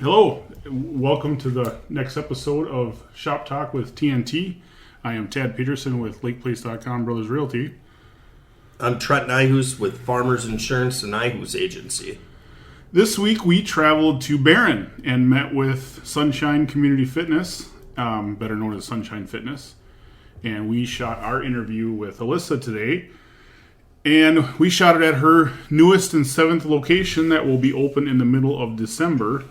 Hello, welcome to the next episode of Shoptalk with TNT. I am Tadd Peterson with LakePlace.com Brothers Realty. I'm Trent and Tadd with Farmers Insurance and Tadd Agency. This week we traveled to Barron and met with Sunshine Community Fitness, better known as Sunshine Fitness. And we shot our interview with Alyssa today. And we shot it at her newest and 7th location that will be open in the middle of December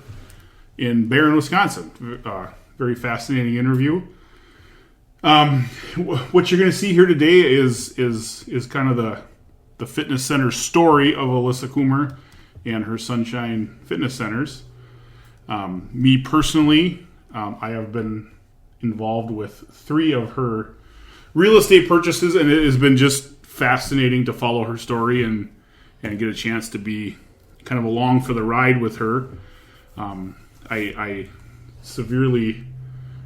in Barron, Wisconsin. Very fascinating interview. What you're going to see here today is kind of the fitness center story of Alyssa Coomer and her Sunshine Fitness Centers. Me personally, I have been involved with 3 of her real estate purchases, and it has been just fascinating to follow her story and get a chance to be kind of along for the ride with her. I severely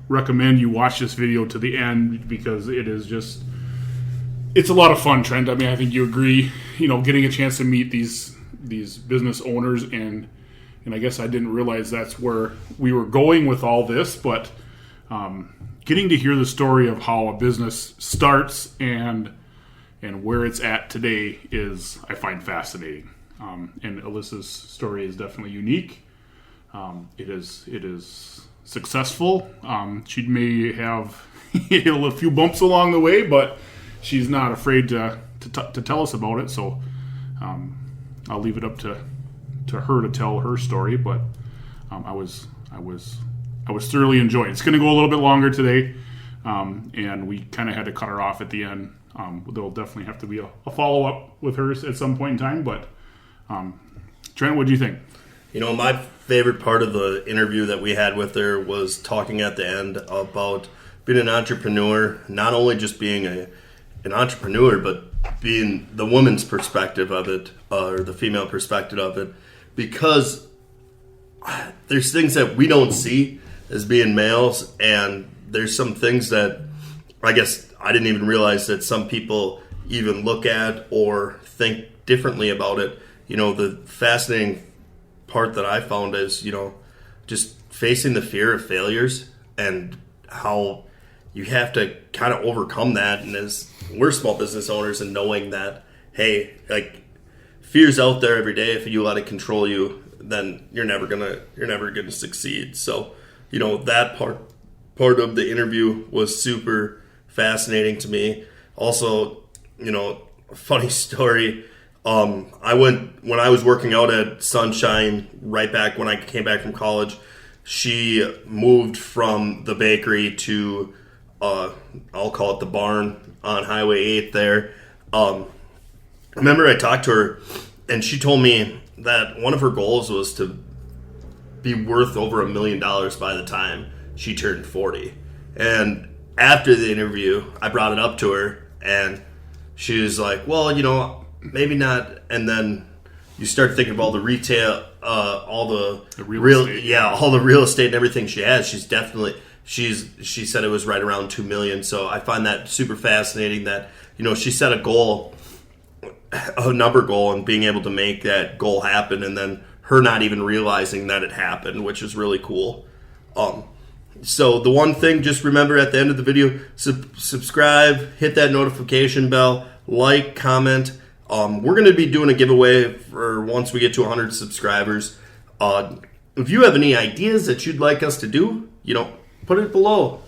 recommend you watch this video to the end because it's a lot of fun, Trent. I mean, I think you agree, getting a chance to meet these business owners and I guess I didn't realize that's where we were going with all this, but getting to hear the story of how a business starts and where it's at today I find fascinating. And Alyssa's story is definitely unique. It is successful. She may have a few bumps along the way, but she's not afraid to tell us about it. So I'll leave it up to her to tell her story. But I was thoroughly enjoying it. It's going to go a little bit longer today, and we kind of had to cut her off at the end. There'll definitely have to be a follow up with her at some point in time. But Trent, what do you think? My favorite part of the interview that we had with her was talking at the end about being an entrepreneur, not only just being an entrepreneur, but being the woman's perspective of it, or the female perspective of it, because there's things that we don't see as being males, and there's some things that I guess I didn't even realize that some people even look at or think differently about it. The fascinating part that I found is, just facing the fear of failures and how you have to kind of overcome that. And as we're small business owners and knowing that, hey, like, fear's out there every day. If you let it control you, then you're never gonna succeed. So, that part of the interview was super fascinating to me. Also, a funny story. When I was working out at Sunshine, right back when I came back from college, she moved from the bakery to, I'll call it the Barron on Highway 8 there. I remember I talked to her, and she told me that one of her goals was to be worth over $1 million by the time she turned 40. And after the interview, I brought it up to her, and she was like, well, maybe not. And then you start thinking about all the retail, all the real estate. All the real estate and everything she has. She said it was right around $2 million. So I find that super fascinating that, she set a number goal, and being able to make that goal happen, and then her not even realizing that it happened, which is really cool. So the one thing, just remember at the end of the video, subscribe, hit that notification bell, like, comment. We're going to be doing a giveaway for once we get to 100 subscribers. If you have any ideas that you'd like us to do, put it below.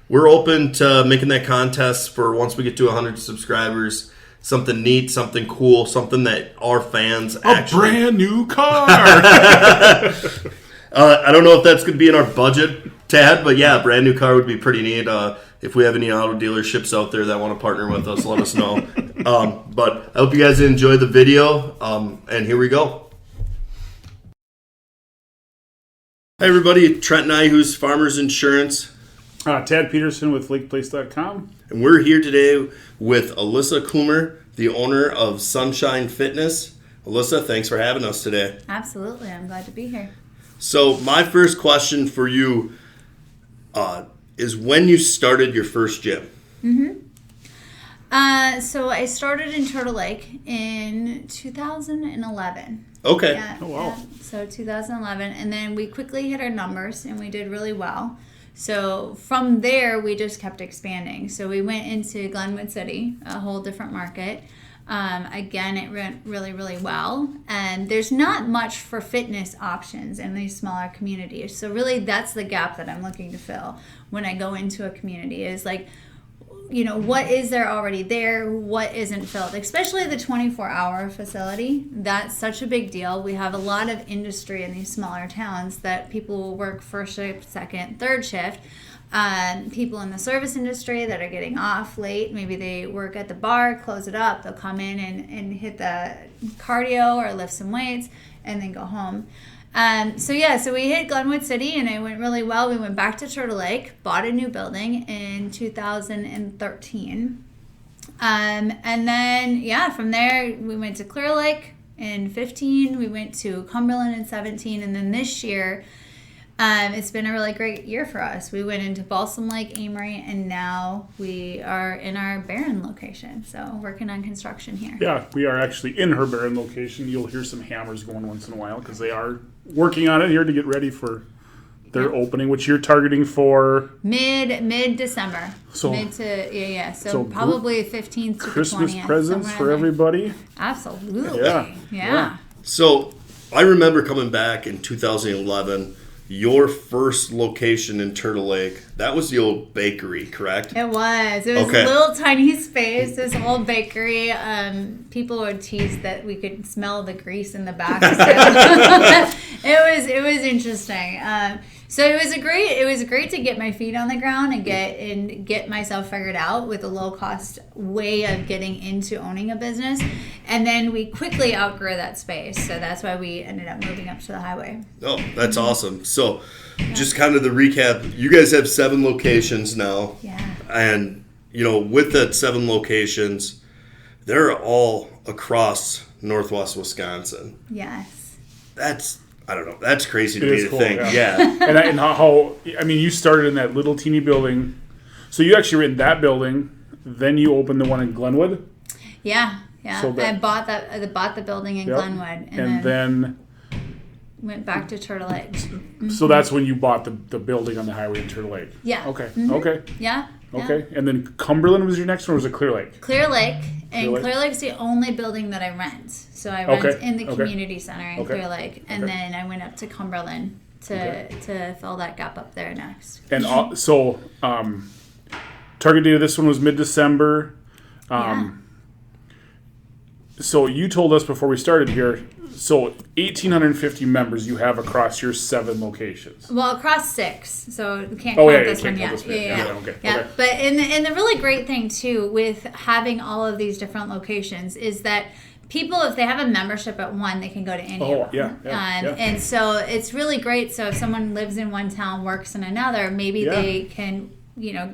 We're open to making that contest for once we get to 100 subscribers. Something neat, something cool, something that our fans actually... A brand new car! I don't know if that's going to be in our budget, Tad, but yeah, a brand new car would be pretty neat. If we have any auto dealerships out there that want to partner with us, let us know. But I hope you guys enjoy the video, and here we go. Hi, everybody. Trent and Tadd, Farmers Insurance. Tadd Peterson with LakePlace.com. And we're here today with Alyssa Coomer, the owner of Sunshine Fitness. Alyssa, thanks for having us today. Absolutely. I'm glad to be here. So my first question for you is when you started your first gym. So I started in Turtle Lake in 2011. Okay. Yeah, Oh, wow. yeah. So 2011, and then we quickly hit our numbers, and we did really well. So from there, we just kept expanding. So we went into Glenwood City, a whole different market. Again, it went really, really well. And there's not much for fitness options in these smaller communities. So really, that's the gap that I'm looking to fill when I go into a community is like, what is there already there? What isn't filled? Especially the 24-hour facility. That's such a big deal. We have a lot of industry in these smaller towns that people will work first shift, second, third shift. People in the service industry that are getting off late. Maybe they work at the bar, close it up. They'll come in and hit the cardio or lift some weights and then go home. So we hit Glenwood City and it went really well. We went back to Turtle Lake, bought a new building in 2013. And then, from there we went to Clear Lake in 15. We went to Cumberland in 17. And then this year, it's been a really great year for us. We went into Balsam Lake, Amory, and now we are in our Barron location. So working on construction here. Yeah, we are actually in her Barron location. You'll hear some hammers going once in a while because they are working on it here to get ready for their opening, which you're targeting for mid December. So So probably 15th to Christmas 20th. presents for everybody. Absolutely. Yeah. So I remember coming back in 2011. Your first location in Turtle Lake, that was the old bakery, correct? It was. It was a little tiny space, this old bakery. People would tease that we could smell the grease in the back. It was interesting. So it was great to get my feet on the ground and get myself figured out with a low cost way of getting into owning a business. And then we quickly outgrew that space. So that's why we ended up moving up to the highway. Oh, that's awesome. So just kind of the recap, you guys have 7 locations now. Yeah. And, with that 7 locations, they're all across Northwest Wisconsin. Yes. That's crazy to It me is to cool, think. yeah. Yeah. and you started in that little teeny building. So you actually were in that building, then you opened the one in Glenwood? Yeah. So I bought the building in Glenwood and then went back to Turtle Lake. Mm-hmm. So that's when you bought the building on the highway in Turtle Lake. Yeah. Okay. Mm-hmm. Okay. Yeah. Okay. And then Cumberland was your next one, or was it Clear Lake? Clear Lake. And Clear Lake's the only building that I rent. So I rent in the community center in Clear Lake. And then I went up to Cumberland to fill that gap up there next. And target date of this one was mid-December. So you told us before we started here, so 1,850 members you have across your 7 locations. Well, across 6, so we can't count this one yet. Okay. But and the really great thing too with having all of these different locations is that people, if they have a membership at one, they can go to any of them. And so it's really great. So if someone lives in one town, works in another, maybe they can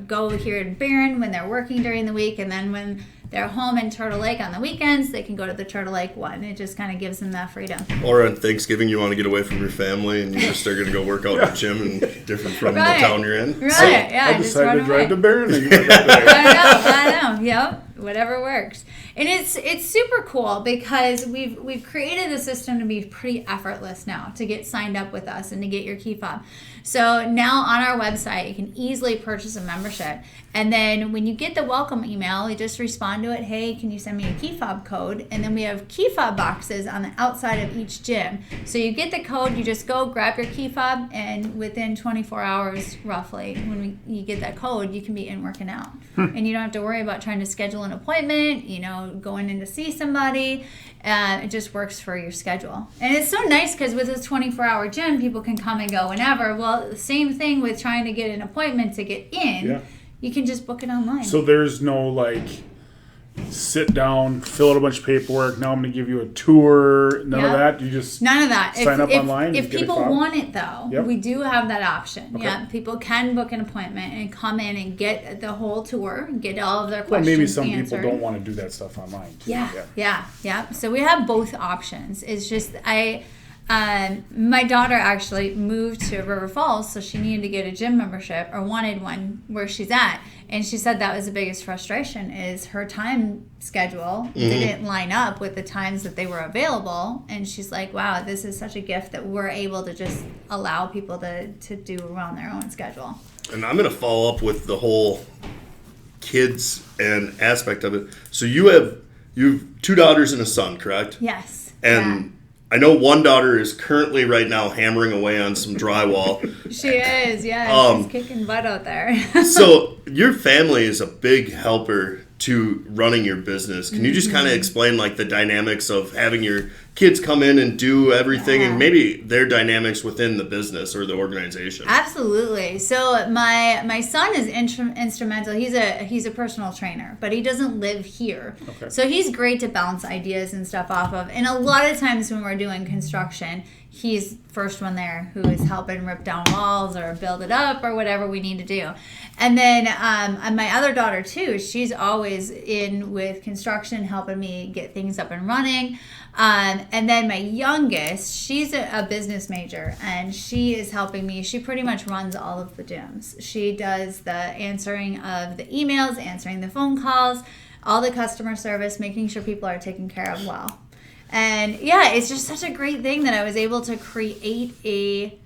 go here in Barron when they're working during the week, and then when they're home in Turtle Lake on the weekends, they can go to the Turtle Lake one. It just kind of gives them that freedom. Or on Thanksgiving, you want to get away from your family and you just are going to go work out in the gym and different from the town you're in. Right, So, I decided to drive to Barron. I know. Yep. Whatever works. And it's super cool because we've created a system to be pretty effortless now to get signed up with us and to get your key fob. So now on our website, you can easily purchase a membership. And then when you get the welcome email, you just respond to it. Hey, can you send me a key fob code? And then we have key fob boxes on the outside of each gym. So you get the code, you just go grab your key fob, and within 24 hours, roughly, when you get that code, you can be in working out. And you don't have to worry about trying to schedule an appointment, going in to see somebody. It just works for your schedule. And it's so nice because with this 24-hour gym, people can come and go whenever. Well, the same thing with trying to get an appointment to get in. Yeah. You can just book it online. So there's no sit down, fill out a bunch of paperwork. Now I'm going to give you a tour. None of that. You just none of that. Sign up online. If people want it though, we do have that option. Okay. Yeah, people can book an appointment and come in and get the whole tour, get all of their questions maybe some answered. people don't want to do that stuff online too. Yeah. So we have both options. It's just My daughter actually moved to River Falls, so she needed to get a gym membership or wanted one where she's at. And she said that was the biggest frustration is her time schedule didn't line up with the times that they were available. And she's like, wow, this is such a gift that we're able to just allow people to do around their own schedule. And I'm going to follow up with the whole kids and aspect of it. So you have 2 daughters and a son, correct? Yes. And I know one daughter is currently right now hammering away on some drywall. She is, yeah. She's kicking butt out there. So your family is a big helper to running your business. Can you just kind of explain like the dynamics of having your kids come in and do everything and maybe their dynamics within the business or the organization? Absolutely. So my son is instrumental. He's a personal trainer, but he doesn't live here. Okay. So he's great to bounce ideas and stuff off of. And a lot of times when we're doing construction, he's first one there who is helping rip down walls or build it up or whatever we need to do. And then my other daughter too, she's always in with construction, helping me get things up and running. And then my youngest, she's a business major, and she is helping me. She pretty much runs all of the gyms. She does the answering of the emails, answering the phone calls, all the customer service, making sure people are taken care of well. And yeah, it's just such a great thing that I was able to create a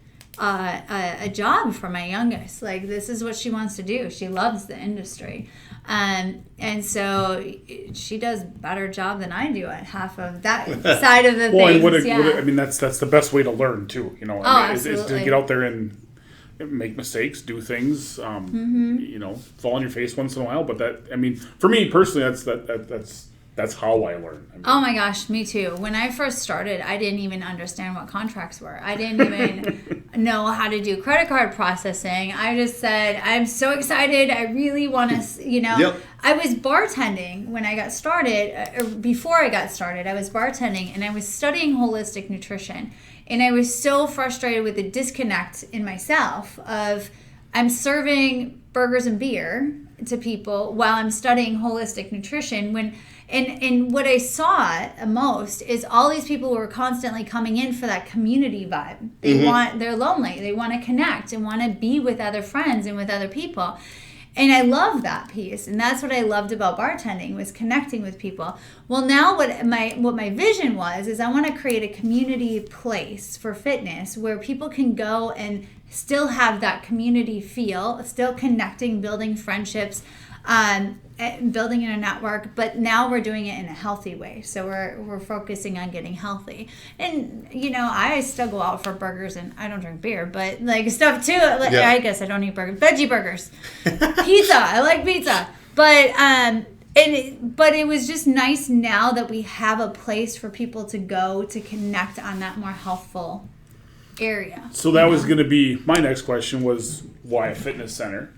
job for my youngest. Like, this is what she wants to do. She loves the industry. And so she does a better job than I do at half of that side of the things. I mean, that's the best way to learn too. You know, is to get out there and make mistakes, do things. You know, fall on your face once in a while. But for me personally, that's how I learn. Oh my gosh, me too. When I first started, I didn't even understand what contracts were. I didn't even know how to do credit card processing. I just said, I'm so excited. I really want to, Yep. I was bartending when I got started, or before I got started, I was bartending and I was studying holistic nutrition. And I was so frustrated with the disconnect in myself of I'm serving burgers and beer to people while I'm studying holistic nutrition and what I saw most is all these people who were constantly coming in for that community vibe. They're lonely. They want to connect and want to be with other friends and with other people. And I love that piece. And that's what I loved about bartending, was connecting with people. Well, now what my vision was is I want to create a community place for fitness where people can go and still have that community feel, still connecting, building friendships, building in a network, but now we're doing it in a healthy way. So we're focusing on getting healthy. And I still go out for burgers, and I don't drink beer, but like stuff too. I guess I don't eat burgers. Veggie burgers, pizza. I like pizza, but it was just nice now that we have a place for people to go to connect on that more healthful area. So that was going to be my next question, was why a fitness center?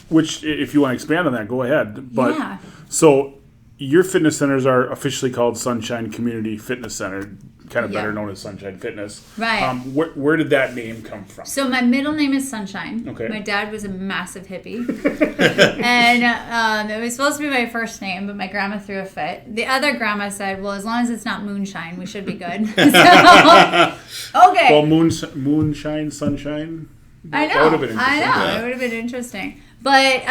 Which, if you want to expand on that, go ahead. But yeah. So your fitness centers are officially called Sunshine Community Fitness Center, kind of better known as Sunshine Fitness. Right. Where did that name come from? So my middle name is Sunshine. Okay. My dad was a massive hippie. And it was supposed to be my first name, but my grandma threw a fit. The other grandma said, well, as long as it's not Moonshine, we should be good. So, okay. Well, Moonshine, Sunshine? I know. That would have been interesting. I know. It would have been interesting. But,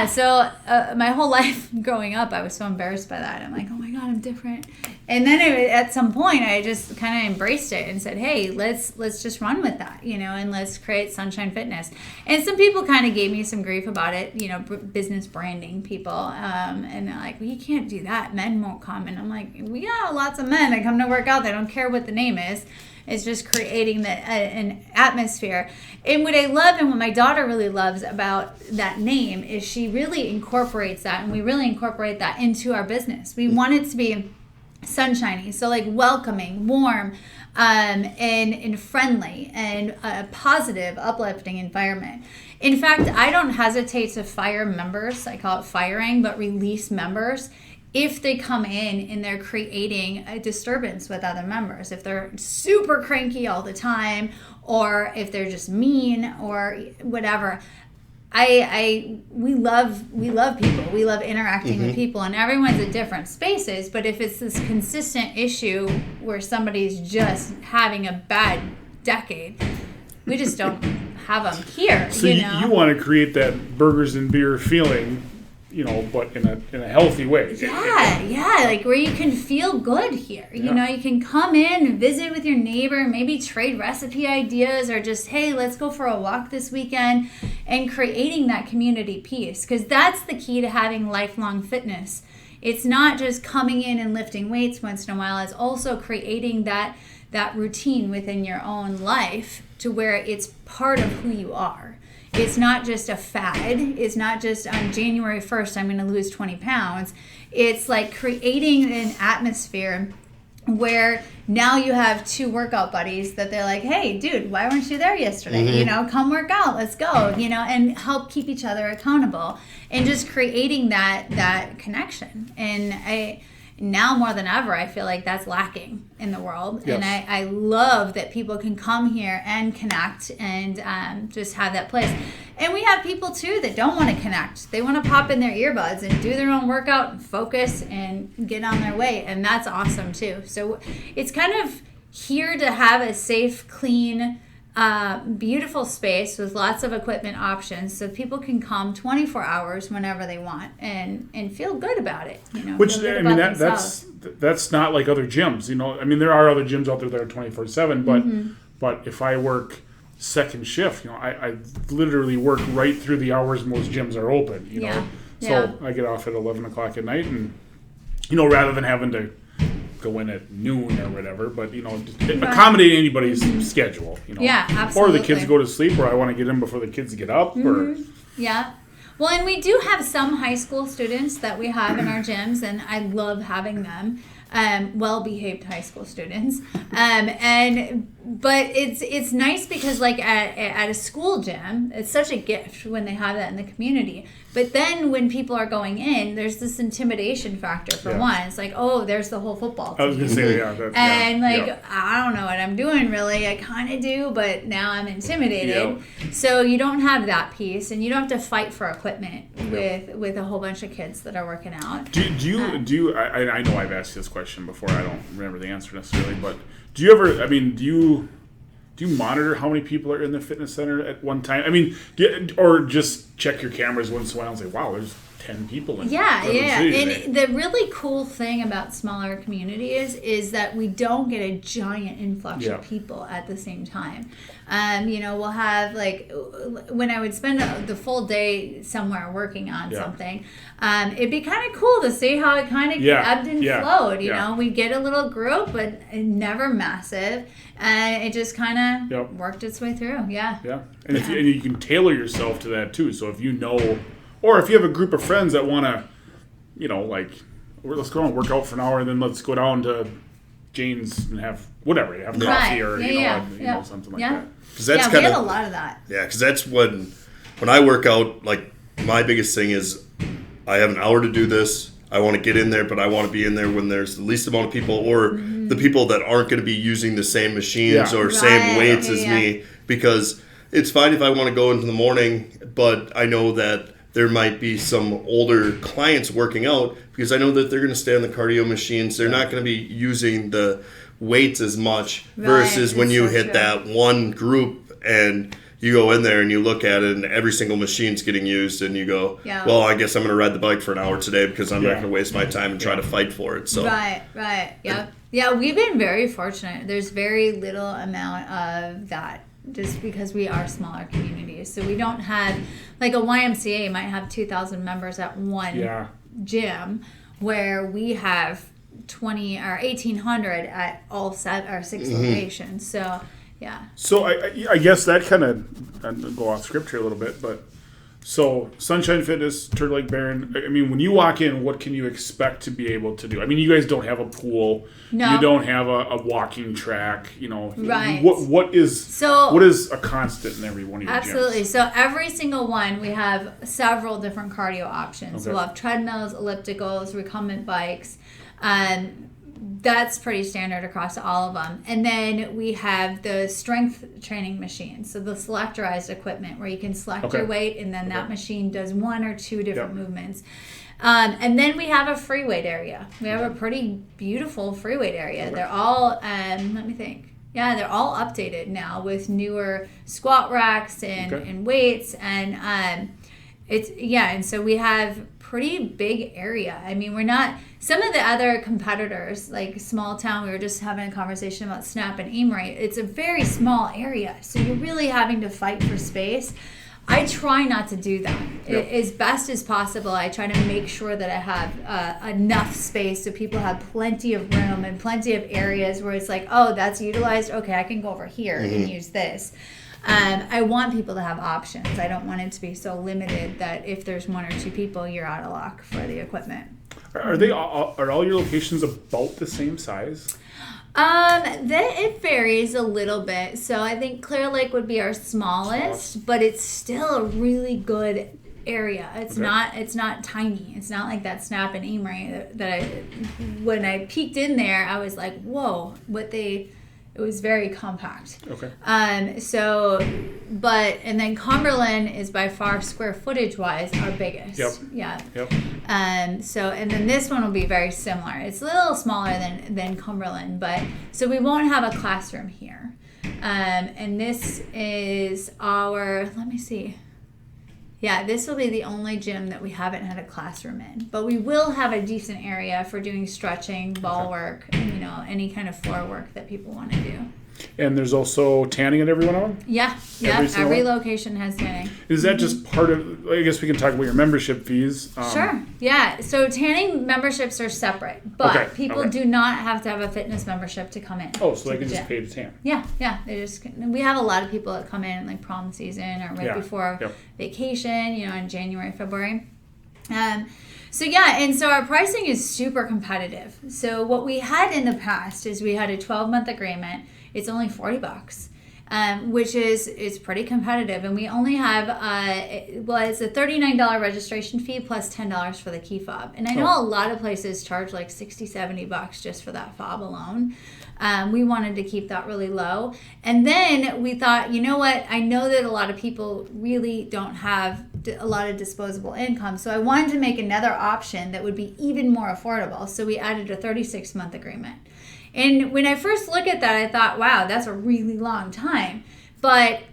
so my whole life growing up, I was so embarrassed by that. I'm like, oh my God, I'm different. And then at some point, I just kind of embraced it and said, hey, let's just run with that, and let's create Sunshine Fitness. And some people kind of gave me some grief about it, business branding people. And they're like, well, you can't do that. Men won't come. And I'm like, we got lots of men that come to work out. They don't care what the name is. It's just creating an atmosphere. And what I love and what my daughter really loves about that name is she really incorporates that, and we really incorporate that into our business. We want it to be sunshiny, so like welcoming, warm, and friendly, and a positive, uplifting environment. In fact, I don't hesitate to fire members. I call it firing, but release members if they come in and they're creating a disturbance with other members. If they're super cranky all the time, or if they're just mean or whatever, we love people. We love interacting with people, and everyone's at different spaces. But if it's this consistent issue where somebody's just having a bad decade, we just don't have them here. So you want to create that burgers and beer feeling, but in a healthy way. Yeah, like where you can feel good here. You know, you can come in and visit with your neighbor, maybe trade recipe ideas, or just, hey, let's go for a walk this weekend, and creating that community piece, because that's the key to having lifelong fitness. It's not just coming in and lifting weights once in a while. It's also creating that routine within your own life to where it's part of who you are. It's not just a fad. It's not just on January 1st, I'm going to lose 20 pounds. It's like creating an atmosphere where now you have two workout buddies that they're like, hey, dude, why weren't you there yesterday? Come work out. Let's go, and help keep each other accountable, and just creating that connection. And now more than ever, I feel like that's lacking in the world. Yes. And I love that people can come here and connect and just have that place. And we have people, too, that don't want to connect. They want to pop in their earbuds and do their own workout and focus and get on their way. And that's awesome, too. So it's kind of here to have a safe, clean, beautiful space with lots of equipment options, so people can come 24 hours whenever they want and feel good about it. Which that's not like other gyms. There are other gyms out there that are 24/7, but if I work second shift, I literally work right through the hours most gyms are open. So I get off at 11 o'clock at night, and rather than having to go in at noon or whatever, but accommodate anybody's schedule. Yeah, absolutely. Or the kids go to sleep, or I want to get in before the kids get up. Or well, and we do have some high school students that we have in our gyms, and I love having them. Well-behaved high school students, but it's nice because like at a school gym, it's such a gift when they have that in the community. But then when people are going in, there's this intimidation factor for one. It's like, oh, there's the whole football team. I was gonna say, I don't know what I'm doing really. I kind of do, but now I'm intimidated. So you don't have that piece, and you don't have to fight for equipment with a whole bunch of kids that are working out. Do you? I know I've asked this question before. I don't remember the answer necessarily, but do you ever? Do you monitor how many people are in the fitness center at one time? Or just check your cameras once in a while and say, wow, there's 10 people in And the really cool thing about smaller communities is that we don't get a giant influx of people at the same time. We'll have, like, when I would spend the full day somewhere working on something, it'd be kind of cool to see how it kind of ebbed and flowed. We'd get a little group, but never massive. And it just kind of worked its way through. Yeah. And you can tailor yourself to that, too. So if or if you have a group of friends that want to, let's go and work out for an hour, and then let's go down to Jane's and have coffee or something like that. We had a lot of that. Yeah, because that's when I work out, like, my biggest thing is I have an hour to do this. I want to get in there, but I want to be in there when there's the least amount of people, or the people that aren't going to be using the same machines or same weights as me, because it's fine if I want to go into the morning, but I know that there might be some older clients working out, because I know that they're going to stay on the cardio machines. They're not going to be using the weights as much versus when you hit that one group and you go in there and you look at it and every single machine's getting used, and you go, well, I guess I'm going to ride the bike for an hour today because I'm not going to waste my time and try to fight for it. So Yeah, we've been very fortunate. There's very little amount of that, just because we are smaller communities. So we don't have, like, a YMCA might have 2,000 members at one gym, where we have 20 or 1,800 at all 6 locations. So So I guess that kind of go off script here a little bit, but so Sunshine Fitness, Turtle Lake Barron. When you walk in, what can you expect to be able to do? You guys don't have a pool. No. You don't have a walking track. Right. What is a constant in every one of your gyms? Absolutely. So every single one, we have several different cardio options. Okay. We'll have treadmills, ellipticals, recumbent bikes. that's pretty standard across all of them. And then we have the strength training machines, so the selectorized equipment where you can select your weight, and then that machine does 1 or 2 different movements. And then we have a free weight area. We have a pretty beautiful free weight area. They're all, let me think. Yeah, they're all updated now with newer squat racks and weights. And and so we have pretty big area. I mean, we're not, some of the other competitors, like small town, we were just having a conversation about snap and aim rate. It's a very small area. So you're really having to fight for space. I try not to do that. As best as possible, I try to make sure that I have enough space so people have plenty of room and plenty of areas where it's like, oh, that's utilized. Okay, I can go over here and use this. I want people to have options. I don't want it to be so limited that if there's 1 or 2 people, you're out of luck for the equipment. Are all your locations about the same size? It varies a little bit. So I think Clear Lake would be our smallest, but it's still a really good area. It's not tiny. It's not like that snap and aim rate that when I peeked in there, I was like, whoa, it was very compact. Okay. And then Cumberland is by far square footage wise our biggest. Yep. And then this one will be very similar. It's a little smaller than Cumberland, but so we won't have a classroom here. And this is let me see. Yeah, this will be the only gym that we haven't had a classroom in. But we will have a decent area for doing stretching, ball work, any kind of floor work that people want to do. And there's also tanning at every one of them? Yeah. Every location has tanning. Is that just part of, I guess we can talk about your membership fees. Sure. Yeah. So tanning memberships are separate, but people do not have to have a fitness membership to come in. Oh, so they can just pay to tan. Yeah. We have a lot of people that come in like prom season or right before vacation, in January, February. So our pricing is super competitive. So what we had in the past is we had a 12-month agreement. It's only $40, which is pretty competitive. And we only have, it's a $39 registration fee plus $10 for the key fob. And I know a lot of places charge like $60, $70 just for that fob alone. We wanted to keep that really low. And then we thought, you know what? I know that a lot of people really don't have a lot of disposable income. So I wanted to make another option that would be even more affordable. So we added a 36-month agreement. And when I first looked at that, I thought, wow, that's a really long time. But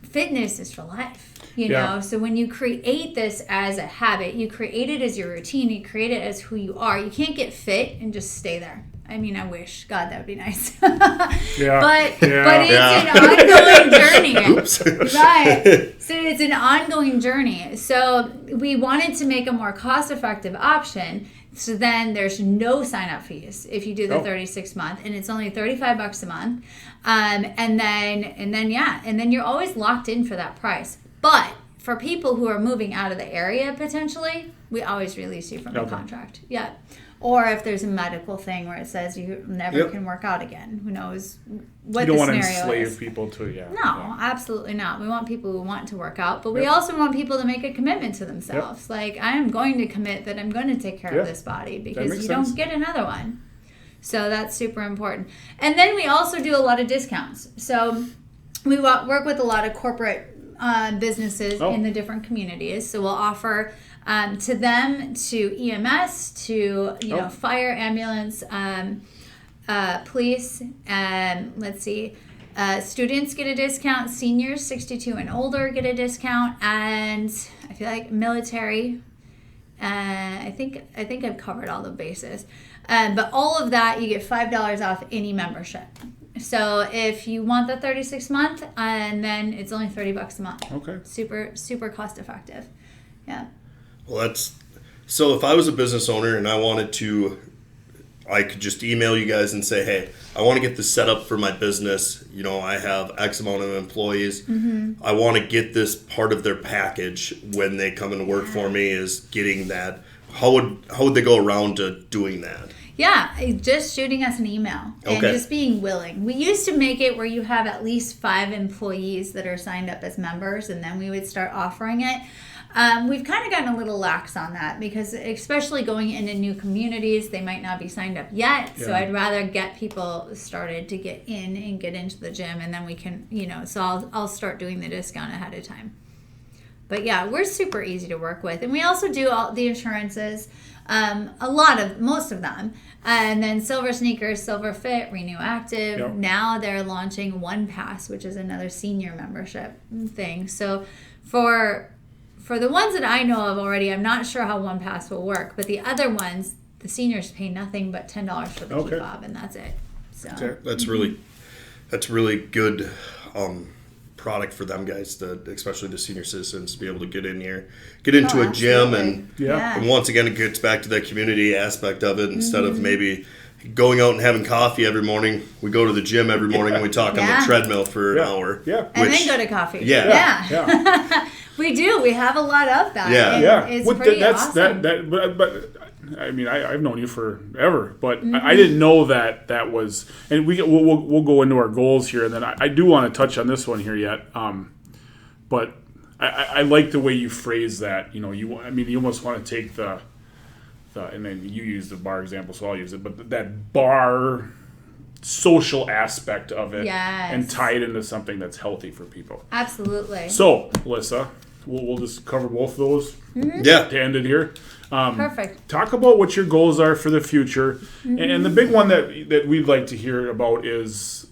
fitness is for life, you know? So when you create this as a habit, you create it as your routine, you create it as who you are. You can't get fit and just stay there. I mean, I wish. God, that would be nice. But it's an ongoing journey. Right. So it's an ongoing journey. So we wanted to make a more cost-effective option. So then there's no sign-up fees if you do the 36-month, and it's only $35 a month. And then you're always locked in for that price. But for people who are moving out of the area potentially, we always release you from the contract. Yeah. Or if there's a medical thing where it says you never can work out again, who knows what the scenario is. You don't want to enslave people to No, absolutely not. We want people who want to work out, but we also want people to make a commitment to themselves. Like, I am going to commit that I'm going to take care of this body because you don't get another one. So that's super important. And then we also do a lot of discounts. So we work with a lot of corporate businesses in the different communities. So we'll offer to them, to EMS, to fire, ambulance, police, and students get a discount. Seniors 62 and older get a discount, and I feel like military. I think I've covered all the bases, but all of that you get $5 off any membership. So if you want the 36-month, and then it's only $30 a month. Okay. Super, super cost effective. Yeah. Well, so if I was a business owner and I could just email you guys and say, hey, I want to get this set up for my business. I have X amount of employees. Mm-hmm. I want to get this part of their package when they come and work for me is getting that. How would they go around to doing that? Yeah, just shooting us an email and Okay. just being willing. We used to make it where you have at least 5 employees that are signed up as members, and then we would start offering it. We've kind of gotten a little lax on that because, especially going into new communities, they might not be signed up yet. So Yeah. I'd rather get people started to get in and get into the gym, and then we can, so I'll start doing the discount ahead of time. But yeah, we're super easy to work with. And we also do all the insurances, most of them. And then Silver Sneakers, Silver Fit, Renew Active. Yep. Now they're launching One Pass, which is another senior membership thing. So for the ones that I know of already, I'm not sure how One Pass will work. But the other ones, the seniors pay nothing but $10 for the key fob, and that's it. So That's really good product for them guys, especially the senior citizens, to be able to get in here, get into a gym, and Yeah. and once again it gets back to that community aspect of it. Instead of maybe going out and having coffee every morning, we go to the gym every morning and we talk on Yeah. the treadmill for an Yeah. hour. Yeah. and then go to coffee. Yeah. Yeah. We do. We have a lot of that. Yeah. And Yeah, it's What- pretty that's awesome. but I mean, I've known you forever, but I didn't know that was. And we'll go into our goals here, and then I do want to touch on this one here yet. But I like the way you phrase that. You almost want to take the and then you use the bar example, so I'll use it. But that bar social aspect of it, Yes. and tie it into something that's healthy for people. Absolutely. So, Alyssa, we'll just cover both of those. Yeah. To end it here. Perfect. Talk about what your goals are for the future, and the big one that we'd like to hear about is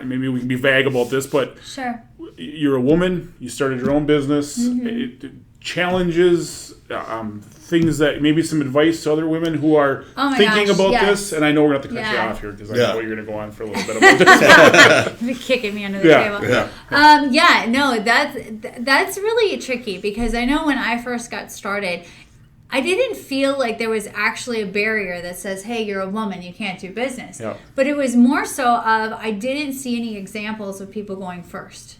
maybe we can be vague about this, but Sure. you're a woman. You started your own business. Challenges, things that maybe some advice to other women who are Oh my thinking gosh, about yes. this. And I know we're going to have to cut you Yeah. off here because I Yeah. know you're going to go on for a little bit about this. You're kicking me under the Yeah. table. Yeah. No, that's really tricky because I know when I first got started, I didn't feel like there was actually a barrier that says, hey, you're a woman, you can't do business. Yeah. But it was more so of I didn't see any examples of people going first.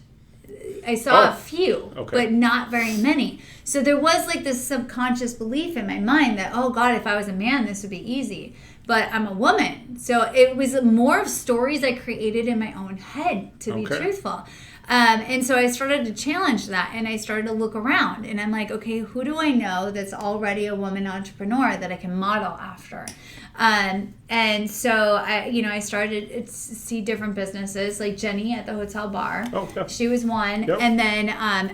I saw a few, okay. but not very many. So there was like this subconscious belief in my mind that, oh God, if I was a man, this would be easy. But I'm a woman. So it was more of stories I created in my own head, to be Okay. truthful. And so I started to challenge that, and I started to look around, and I'm like, okay, who do I know that's already a woman entrepreneur that I can model after? And so I started to see different businesses like Jenny at the hotel bar. Oh, yeah. She was one, Yep. and then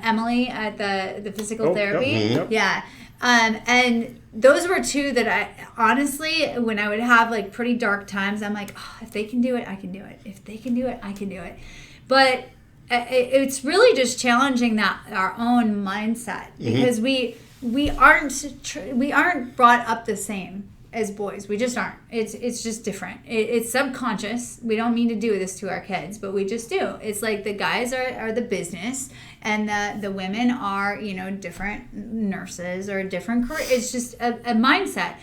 Emily at the physical Oh, therapy. yep. Yeah. And those were two that I honestly, when I would have like pretty dark times, I'm like, oh, if they can do it, I can do it. If they can do it, I can do it. But it's really just challenging that our own mindset because we aren't brought up the same as boys. We just aren't. It's just different. It's subconscious. We don't mean to do this to our kids, but we just do. It's like the guys are the business, and the women are different nurses or different career. It's just a mindset.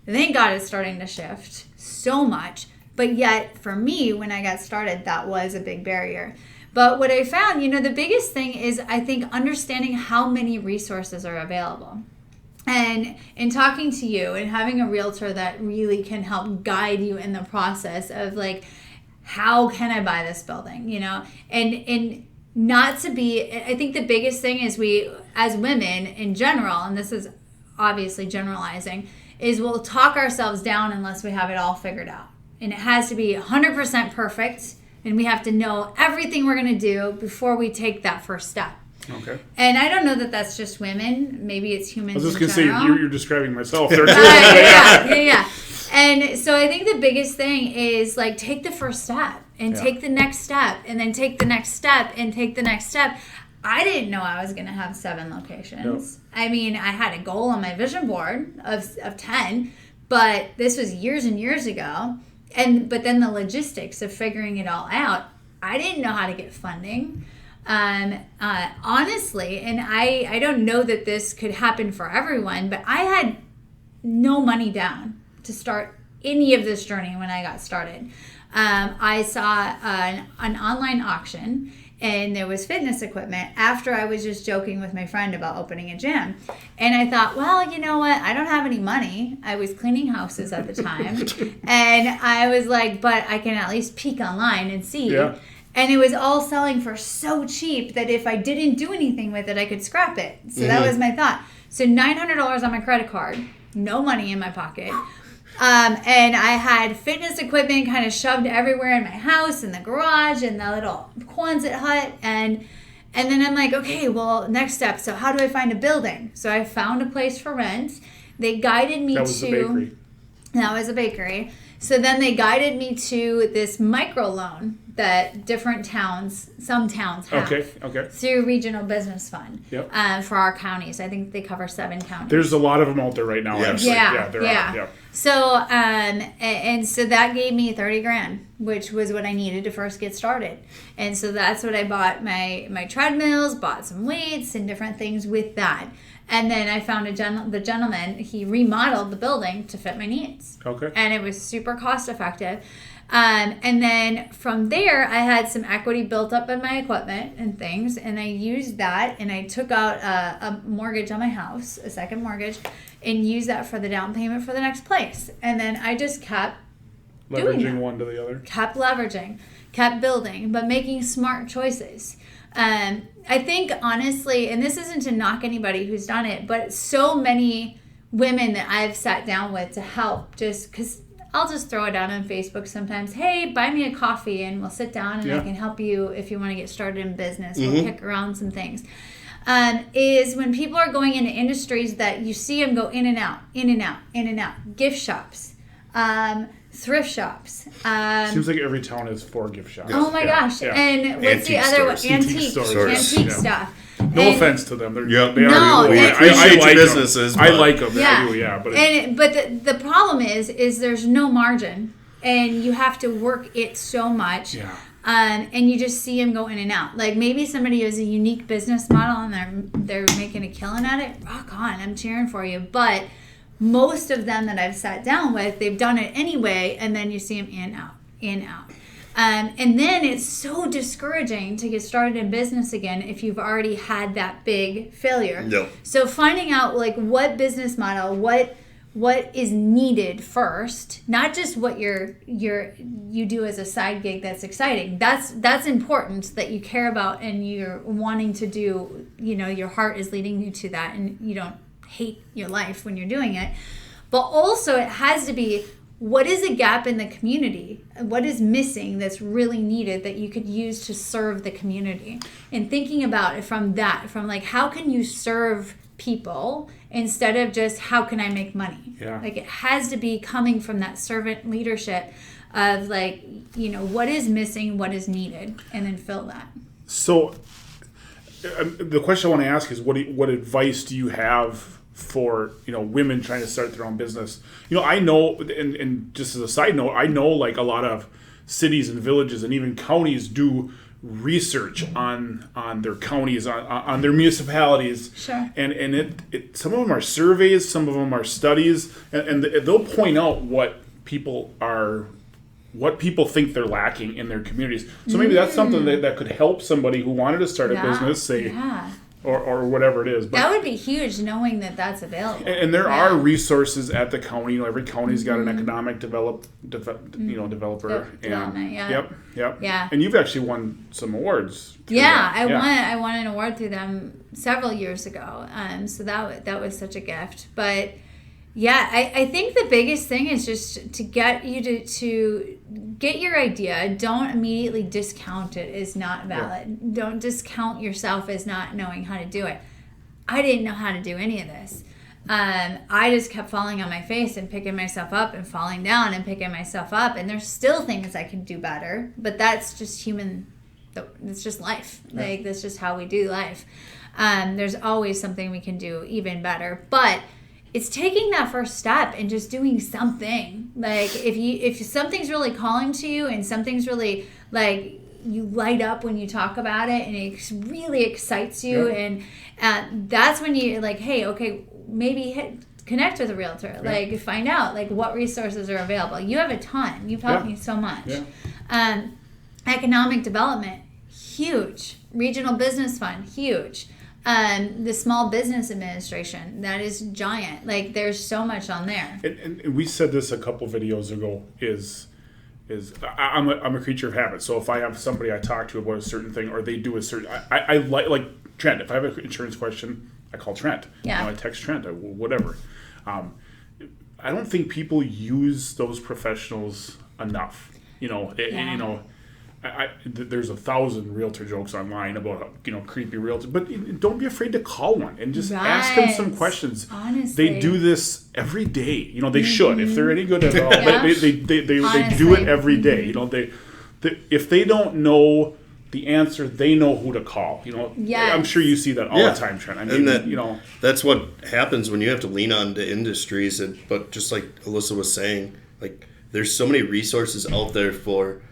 Thank God it's starting to shift so much. But yet, for me, when I got started, that was a big barrier. But what I found, the biggest thing is, I think, understanding how many resources are available. And in talking to you and having a realtor that really can help guide you in the process of, like, how can I buy this building, And not to be, I think the biggest thing is we, as women in general, and this is obviously generalizing, is we'll talk ourselves down unless we have it all figured out. And it has to be 100% perfect. And we have to know everything we're going to do before we take that first step. Okay. And I don't know that that's just women. Maybe it's humans I was just in going to say, general. you're describing myself there too. Yeah. And so I think the biggest thing is, like, take the first step and take the next step and then take the next step and take the next step. I didn't know I was going to have 7 locations. Nope. I mean, I had a goal on my vision board of 10, but this was years and years ago. But then the logistics of figuring it all out, I didn't know how to get funding. Honestly, and I don't know that this could happen for everyone, but I had no money down to start any of this journey when I got started. I saw an online auction, and there was fitness equipment after I was just joking with my friend about opening a gym. And I thought, well, you know what? I don't have any money. I was cleaning houses at the time. And I was like, but I can at least peek online and see. Yeah. And it was all selling for so cheap that if I didn't do anything with it, I could scrap it. So that was my thought. So $900 on my credit card, no money in my pocket. And I had fitness equipment kind of shoved everywhere in my house, in the garage, in the little Quonset hut. And then I'm like, okay, well, next step. So how do I find a building? So I found a place for rent. They guided me That was the bakery. That was a bakery. So then they guided me to this microloan that different towns, some towns have. Okay. Through Regional Business Fund. Yep. For our counties. I think they cover 7 counties. There's a lot of them out there right now. Yeah. Actually. There are. Yeah. So, and so that gave me $30,000, which was what I needed to first get started. And so that's what I bought my treadmills, bought some weights and different things with that. And then I found the gentleman, he remodeled the building to fit my needs. Okay. And it was super cost effective. And then from there, I had some equity built up in my equipment and things, and I used that, and I took out a mortgage on my house, a second mortgage, and used that for the down payment for the next place. And then I just kept doing Leveraging that. one to the other. Kept leveraging, kept building, but making smart choices. I think, honestly, and this isn't to knock anybody who's done it, but so many women that I've sat down with to help, just because I'll just throw it out on Facebook sometimes. Hey, buy me a coffee and we'll sit down and I can help you if you want to get started in business. We'll kick around some things. Is when people are going into industries that you see them go in and out, in and out, in and out. Gift shops, thrift shops. Seems like every town has 4 gift shops. Oh my gosh. Yeah. And what's the Antique other one? stores. Antique stores. Antique Yeah. stuff. No And- offense to them. Yep. They No, are. we appreciate your like businesses, Them. I but- like them. Yeah. I do, yeah. But But the problem is there's no margin, and you have to work it so much. Yeah. And you just see them go in and out. Like maybe somebody has a unique business model and they're making a killing at it. Rock on, I'm cheering for you. But most of them that I've sat down with, they've done it anyway, and then you see them in, out. And then it's so discouraging to get started in business again if you've already had that big failure. Yep. So finding out like what business model, what is needed first, not just what you do as a side gig that's exciting. That's important that you care about and you're wanting to do, your heart is leading you to that and you don't hate your life when you're doing it. But also it has to be, what is a gap in the community? What is missing that's really needed that you could use to serve the community? And thinking about it from like, how can you serve people instead of just how can I make money? Yeah. Like it has to be coming from that servant leadership of like, what is missing, what is needed, and then fill that. So, the question I want to ask is, what advice do you have for women trying to start their own business? I know, and just as a side note, I know like a lot of cities and villages and even counties do research on their counties, on their municipalities. Sure. And it some of them are surveys, some of them are studies, and they'll point out what people think they're lacking in their communities. So maybe that's something that could help somebody who wanted to start a business, say, or whatever it is. But, that would be huge, knowing that that's available. and there are resources at the county. Every county's got an economic developer. Development, yeah. Yep. Yeah. And you've actually won some awards. through Yeah, that. I won an award through them several years ago. So that was such a gift. But yeah, I think the biggest thing is just to get you to get your idea. Don't immediately discount it as not valid. Yeah. Don't discount yourself as not knowing how to do it. I didn't know how to do any of this. I just kept falling on my face and picking myself up and falling down and picking myself up. And there's still things I can do better, but that's just human. It's just life. Yeah. Like that's just how we do life. There's always something we can do even better, but it's taking that first step and just doing something. Like if something's really calling to you and something's really like you light up when you talk about it and it really excites you, and that's when you like, hey, okay, maybe connect with a realtor, like find out like what resources are available. You have a ton. You've helped me so much. Economic development, huge. Regional Business Fund, huge. The Small Business Administration, that is giant. Like, there's so much on there. And we said this a couple videos ago, I'm a creature of habit. So if I have somebody I talk to about a certain thing, or they do a certain, I like Trent. If I have an insurance question, I call Trent. Yeah. I text Trent, whatever. I don't think people use those professionals enough. There's 1,000 realtor jokes online about creepy realtor, but don't be afraid to call one and just ask them some questions. Honestly, they do this every day. They should, if they're any good at all. Yeah. They do it every day. If they don't know the answer, they know who to call. Yes. I'm sure you see that all the time, Trent. I mean, that's what happens when you have to lean on to industries. But just like Alyssa was saying, like, there's so many resources out there for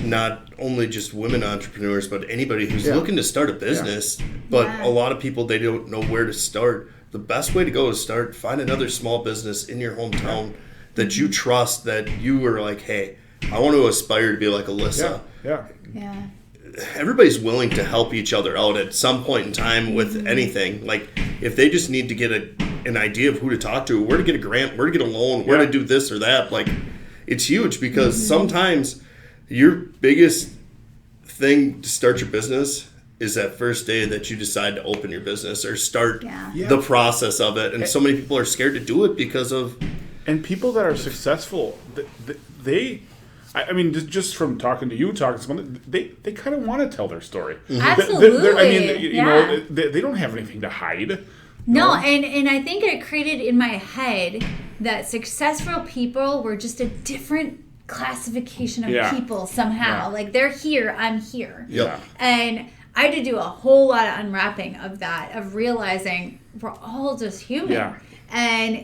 not only just women entrepreneurs, but anybody who's looking to start a business. But a lot of people, they don't know where to start. The best way to go is find another small business in your hometown that you trust, that you were like, hey, I want to aspire to be like Alyssa. Yeah. Everybody's willing to help each other out at some point in time with anything. Like, if they just need to get an idea of who to talk to, where to get a grant, where to get a loan, where to do this or that, like, it's huge, because sometimes your biggest thing to start your business is that first day that you decide to open your business or start the process of it. And so many people are scared to do it because of... And people that are successful, just from talking to you, they kind of want to tell their story. Absolutely. They don't have anything to hide. No, and I think it created in my head that successful people were just a different classification of people somehow. Like, they're here, I'm here. Yeah. And I had to do a whole lot of unwrapping of that, of realizing we're all just human. Yeah. And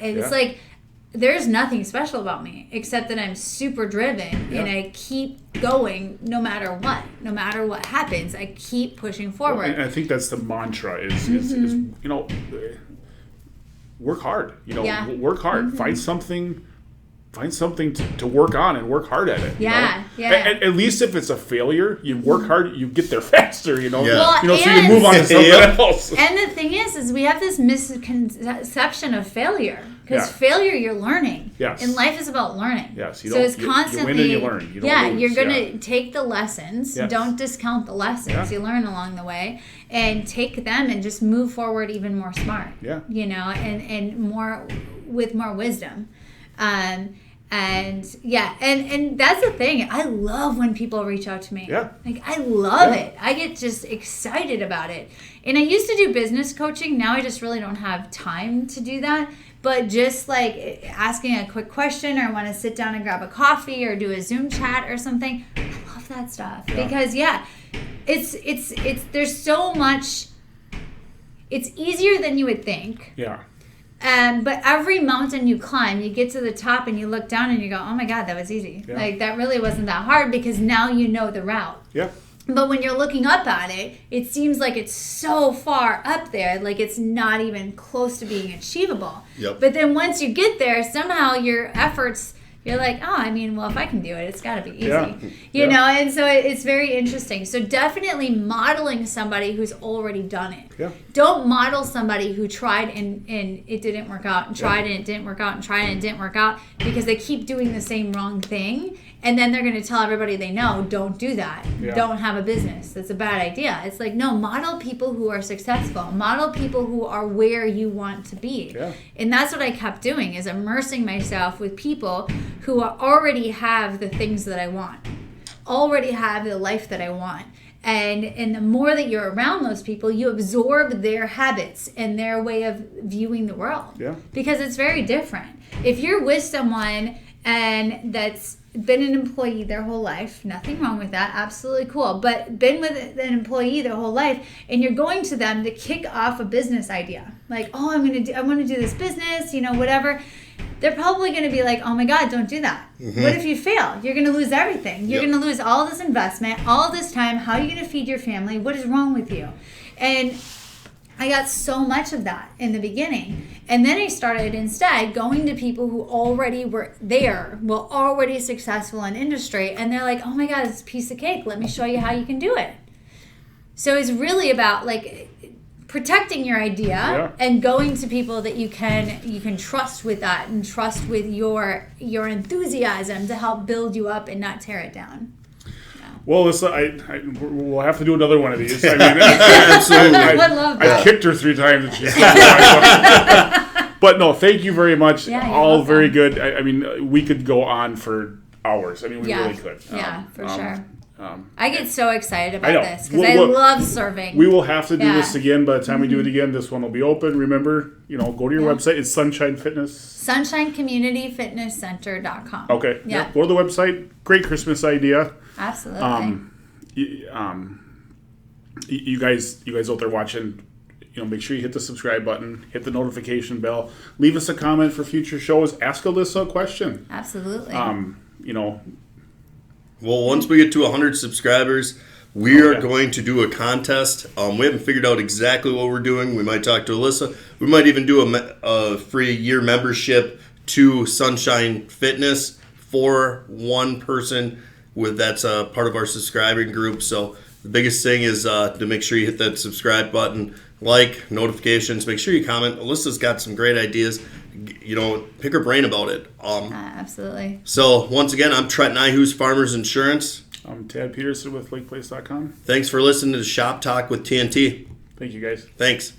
it's like, there's nothing special about me except that I'm super driven and I keep going no matter what happens. I keep pushing forward. Well, and I think that's the mantra is work hard. Work hard. Find something to work on and work hard at it. At least if it's a failure, you work hard, you get there faster. So you move on to something else. And the thing is we have this misconception of failure. Because failure, you're learning. Yes. And life is about learning. Yes. So it's constantly... You win and you learn. You don't lose. You're going to take the lessons. Yes. Don't discount the lessons you learn along the way. And take them and just move forward even more smart. Yeah. And more... with more wisdom. And that's the thing. I love when people reach out to me. Yeah. Like, I love it. I get just excited about it. And I used to do business coaching. Now I just really don't have time to do that. But just like asking a quick question, or want to sit down and grab a coffee or do a Zoom chat or something, I love that stuff. Because it's there's so much. It's easier than you would think. Yeah. But every mountain you climb, you get to the top and you look down and you go, oh my God, that was easy. Yeah. Like, that really wasn't that hard, because now you know the route. Yeah. But when you're looking up at it, it seems like it's so far up there, like it's not even close to being achievable. Yep. But then once you get there, somehow your efforts, you're like, if I can do it, it's got to be easy. You know, and so it's very interesting. So definitely modeling somebody who's already done it. Yeah. Don't model somebody who tried and it didn't work out, and tried and it didn't work out, and tried and it didn't work out, because they keep doing the same wrong thing. And then they're going to tell everybody they know, don't do that. Yeah. Don't have a business. That's a bad idea. It's like, no, model people who are successful. Model people who are where you want to be. Yeah. And that's what I kept doing, is immersing myself with people who already have the things that I want, already have the life that I want. And the more that you're around those people, you absorb their habits and their way of viewing the world. Yeah. Because it's very different. If you're with someone and that's been an employee their whole life, nothing wrong with that, absolutely cool, but been with an employee their whole life, and you're going to them to kick off a business idea, like, I want to do this business, whatever, they're probably going to be like, oh my God, don't do that. Mm-hmm. What if you fail? You're going to lose everything. You're going to lose all this investment, all this time. How are you going to feed your family? What is wrong with you? And I got so much of that in the beginning. And then I started instead going to people who already were there, were already successful in industry. And they're like, oh my God, it's a piece of cake. Let me show you how you can do it. So it's really about like protecting your idea and going to people that you can trust with that and trust with your enthusiasm to help build you up and not tear it down. Well, Alyssa, we'll have to do another one of these. I mean, absolutely. I would love that. I kicked her 3 times and she's But no, thank you very much. Yeah, all welcome. very good. I mean, we could go on for hours. I mean, we really could. Yeah, for sure. I get so excited about know. this because I love serving. We will have to do this again. By the time we do it again, this one will be open. Remember, go to your website. It's Sunshine Fitness. SunshineCommunityFitnessCenter.com. Okay. Yeah. Go to the website. Great Christmas idea. Absolutely. You guys out there watching, make sure you hit the subscribe button, hit the notification bell, leave us a comment for future shows, ask Alyssa a question. Absolutely. Well, once we get to 100 subscribers, we are going to do a contest. We haven't figured out exactly what we're doing. We might talk to Alyssa. We might even do a free year membership to Sunshine Fitness for one person. That's part of our subscribing group. So the biggest thing is to make sure you hit that subscribe button, like, notifications. Make sure you comment. Alyssa's got some great ideas. Pick her brain about it. Absolutely. So once again, I'm Trent and Who's Farmers Insurance. I'm Tadd Peterson with LakePlace.com. Thanks for listening to Shop Talk with TNT. Thank you, guys. Thanks.